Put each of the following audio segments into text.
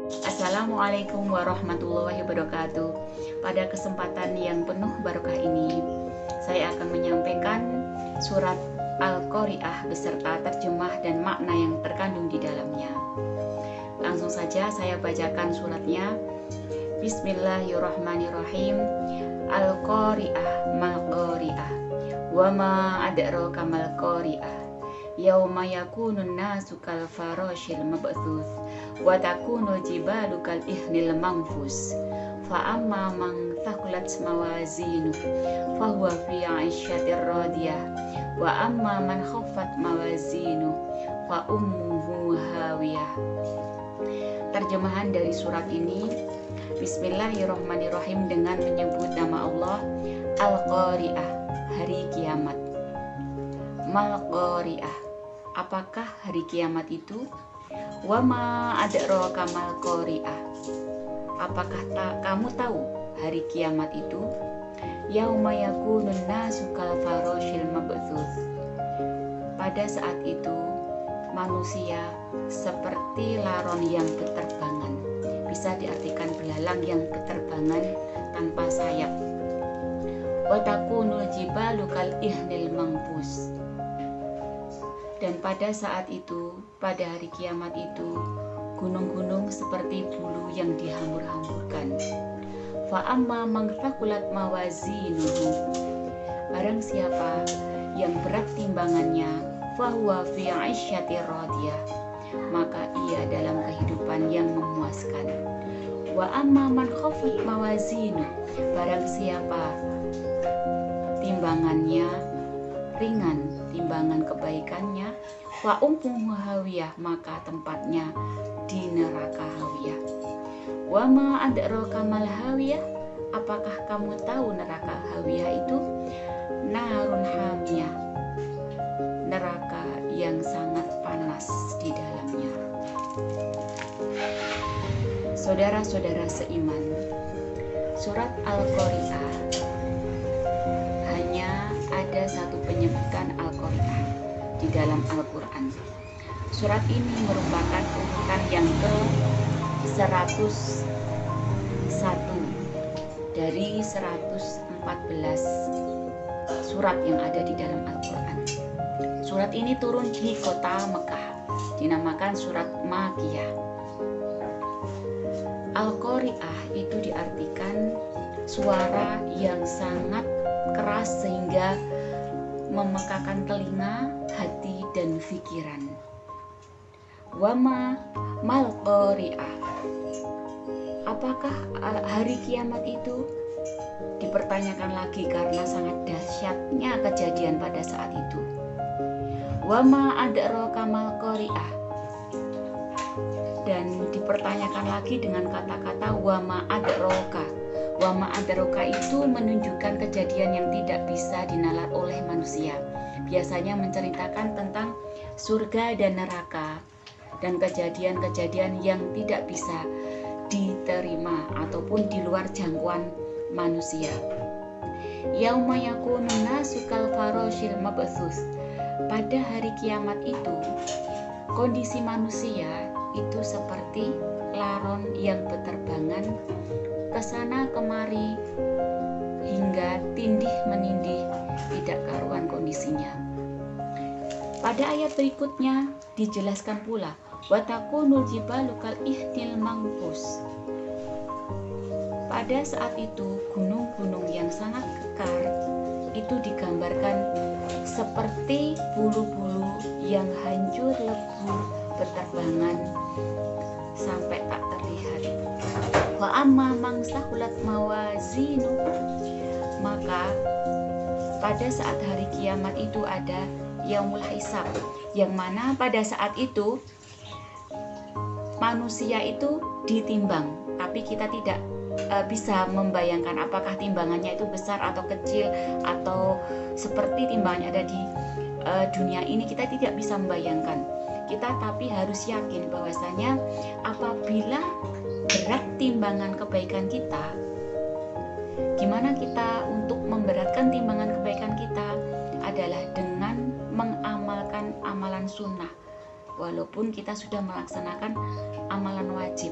Assalamualaikum warahmatullahi wabarakatuh. Pada kesempatan yang penuh barokah ini, saya akan menyampaikan surat Al-Qari'ah beserta terjemah dan makna yang terkandung di dalamnya. Langsung saja saya bacakan suratnya. Bismillahirrahmanirrahim. Al-Qari'ah mal-Qari'ah. Wa ma adraka mal-Qari'ah. Yauma yakunun nasu kal farashil mabthuth wa takunul jibalu kal ihnil manfus fa amma man thaqulat mawazinu fa huwa fi 'ishatir radiyah wa amma man khaffat mawazinu fa ummuhu hawiyah. Terjemahan dari surat ini. Bismillahirrahmanirrahim, dengan menyebut nama Allah. Al-Qari'ah, hari kiamat. Mal-Qari'ah, apakah hari kiamat itu? Wa ma adraka mal qari'ah, apakah kamu tahu hari kiamat itu? Yauma yakunun nasu kal farashil mabthuth, pada saat itu manusia seperti laron yang beterbangan, bisa diartikan belalang yang beterbangan tanpa sayap. Wa takunul jibalu kal ihnil manfus, dan pada saat itu, pada hari kiamat itu, gunung-gunung seperti bulu yang dihambur-hamburkan. Fa amma man thaqulat mawazinuhu, barang siapa yang berat timbangannya, fa huwa fi 'isyatir radiyah, maka ia dalam kehidupan yang memuaskan. Wa amma man khaffat mawazinu, barang siapa timbangannya ringan, timbangan kebaikannya, wa ummuhu hawiyah, maka tempatnya di neraka hawiyah. Wa ma adraka mal hawiyah, apakah kamu tahu neraka hawiyah itu? Narun hamiyah, neraka yang sangat panas di dalamnya. Saudara-saudara seiman, surat Al-Qari'ah hanya ada satu penyebutan Al-Qari'ah di dalam Al-Quran. Surat ini merupakan urutan yang ke-101 dari 114 surat yang ada di dalam Al-Quran. Surat ini turun di kota Mekah, dinamakan surat Makkiyah. Al-Qari'ah itu diartikan suara yang sangat keras sehingga memekakan telinga, hati, dan pikiran. Wama mal qari'ah, apakah hari kiamat itu? Dipertanyakan lagi karena sangat dahsyatnya kejadian pada saat itu. Wama adraka mal qari'ah, dan dipertanyakan lagi dengan kata-kata wama adraka. Wama adraka itu menunjukkan kejadian yang tidak bisa dinalar oleh manusia. Biasanya menceritakan tentang surga dan neraka dan kejadian-kejadian yang tidak bisa diterima ataupun di luar jangkauan manusia. Yauma yakunun nasu kal farashil mabthuth, pada hari kiamat itu kondisi manusia itu seperti laron yang beterbangan kesana kemari hingga tindih menindih, tidak karuan kondisinya. Pada ayat berikutnya dijelaskan pula wa takunul jibalu kal ihnil manfus, pada saat itu gunung-gunung yang sangat kekar itu digambarkan seperti bulu-bulu yang hancur lebur berterbangan sampai tak terlihat. Wa amma man thaqulat mawazinu, maka pada saat hari kiamat itu ada yaumul hisab, yang mana pada saat itu manusia itu ditimbang, tapi kita tidak bisa membayangkan apakah timbangannya itu besar atau kecil atau seperti timbangannya ada di dunia ini. Kita tidak bisa membayangkan. Kita tapi harus yakin bahwasanya apabila berat timbangan kebaikan kita, gimana kita untuk memberatkan timbangan kebaikan kita adalah dengan mengamalkan amalan sunnah, walaupun kita sudah melaksanakan amalan wajib.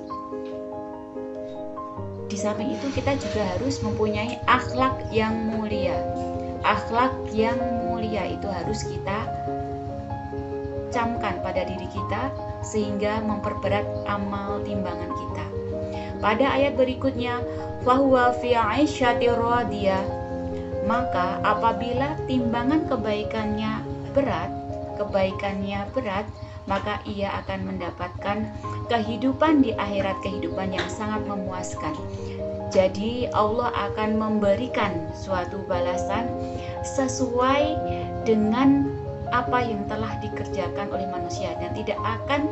Di samping itu kita juga harus mempunyai akhlak yang mulia. Akhlak yang mulia itu harus kita camkan pada diri kita sehingga memperberat amal timbangan kita. Pada ayat berikutnya, fahuwa fi 'aisyatir radiyah, maka apabila timbangan kebaikannya berat, maka ia akan mendapatkan kehidupan di akhirat, kehidupan yang sangat memuaskan. Jadi Allah akan memberikan suatu balasan sesuai dengan apa yang telah dikerjakan oleh manusia, dan tidak akan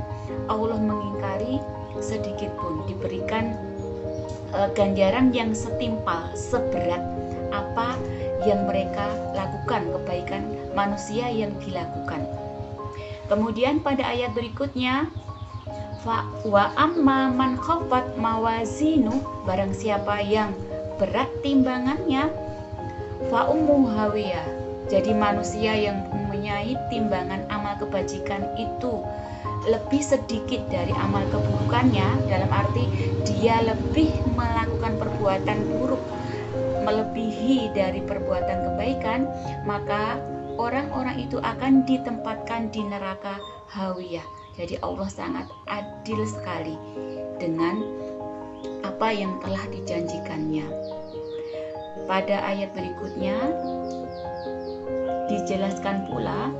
Allah mengingkari sedikit pun, diberikan ganjaran yang setimpal, seberat apa yang mereka lakukan, kebaikan manusia yang dilakukan. Kemudian pada ayat berikutnya, wa amma man khafat mawazinu, barang siapa yang berat timbangannya, fa ummu hawiyah, jadi manusia yang mempunyai timbangan amal kebajikan itu lebih sedikit dari amal keburukannya, dalam arti dia lebih melakukan perbuatan buruk melebihi dari perbuatan kebaikan, maka orang-orang itu akan ditempatkan di neraka hawiyah. Jadi Allah sangat adil sekali dengan apa yang telah dijanjikannya. Pada ayat berikutnya dijelaskan pula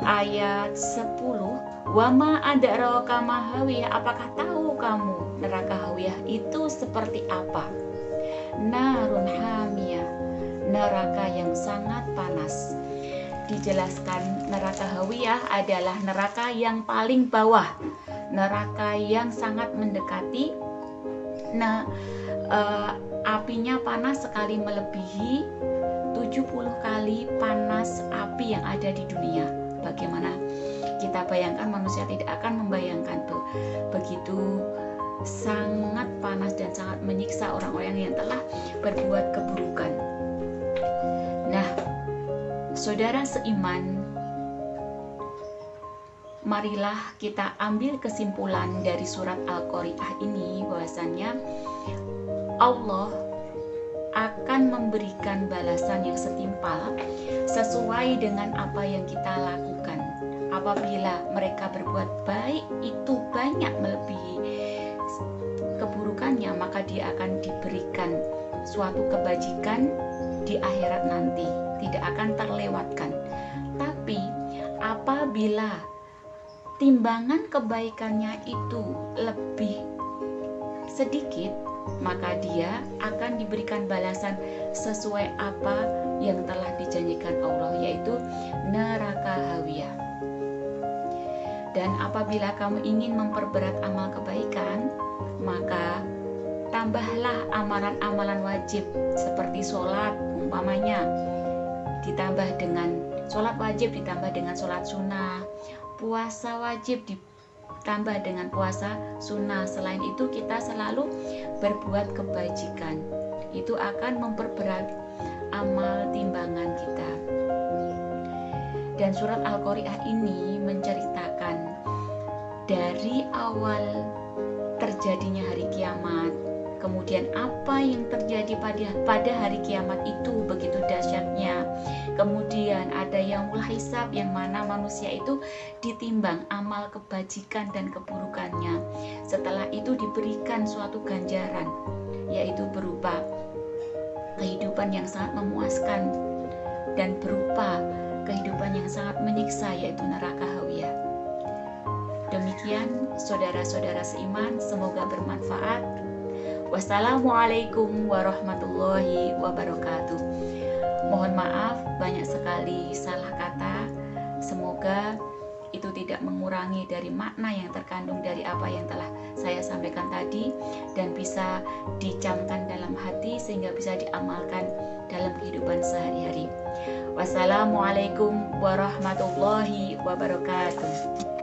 ayat 10, wama adraka ma hawiyah, apakah tahu kamu neraka hawiyah itu seperti apa? Narun hamiyah, neraka yang sangat panas. Dijelaskan neraka hawiyah adalah neraka yang paling bawah, neraka yang sangat mendekati. Apinya panas sekali, melebihi 70 kali panas api yang ada di dunia. Bagaimana kita bayangkan, manusia tidak akan membayangkan tuh, begitu sangat panas dan sangat menyiksa orang-orang yang telah berbuat keburukan. Nah, saudara seiman, marilah kita ambil kesimpulan dari surat Al-Qari'ah ini, bahwasannya Allah akan memberikan balasan yang setimpal sesuai dengan apa yang kita lakukan. Apabila mereka berbuat baik itu banyak melebihi keburukannya, maka dia akan diberikan suatu kebajikan di akhirat nanti, tidak akan terlewatkan. Tapi apabila timbangan kebaikannya itu lebih sedikit, maka dia akan diberikan balasan sesuai apa yang telah dijanjikan Allah, yaitu neraka hawiyah. Dan apabila kamu ingin memperberat amal kebaikan, maka tambahlah amalan-amalan wajib seperti sholat umpamanya, ditambah dengan sholat wajib, ditambah dengan sholat sunnah, puasa wajib ditambah dengan puasa sunnah. Selain itu kita selalu berbuat kebajikan, itu akan memperberat amal timbangan kita. Dan surat Al-Qari'ah ini menceritakan dari awal terjadinya hari kiamat, kemudian apa yang terjadi pada hari kiamat itu begitu dahsyatnya. Kemudian ada yaumul hisab, yang mana manusia itu ditimbang amal kebajikan dan keburukannya. Setelah itu diberikan suatu ganjaran, yaitu berupa kehidupan yang sangat memuaskan dan berupa kehidupan yang sangat menyiksa, yaitu neraka hawiyah. Demikian saudara-saudara seiman, semoga bermanfaat. Wassalamualaikum warahmatullahi wabarakatuh. Mohon maaf banyak sekali salah kata. Semoga itu tidak mengurangi dari makna yang terkandung dari apa yang telah saya sampaikan tadi, dan bisa dicamkan dalam hati sehingga bisa diamalkan dalam kehidupan sehari-hari. Wassalamualaikum warahmatullahi wabarakatuh.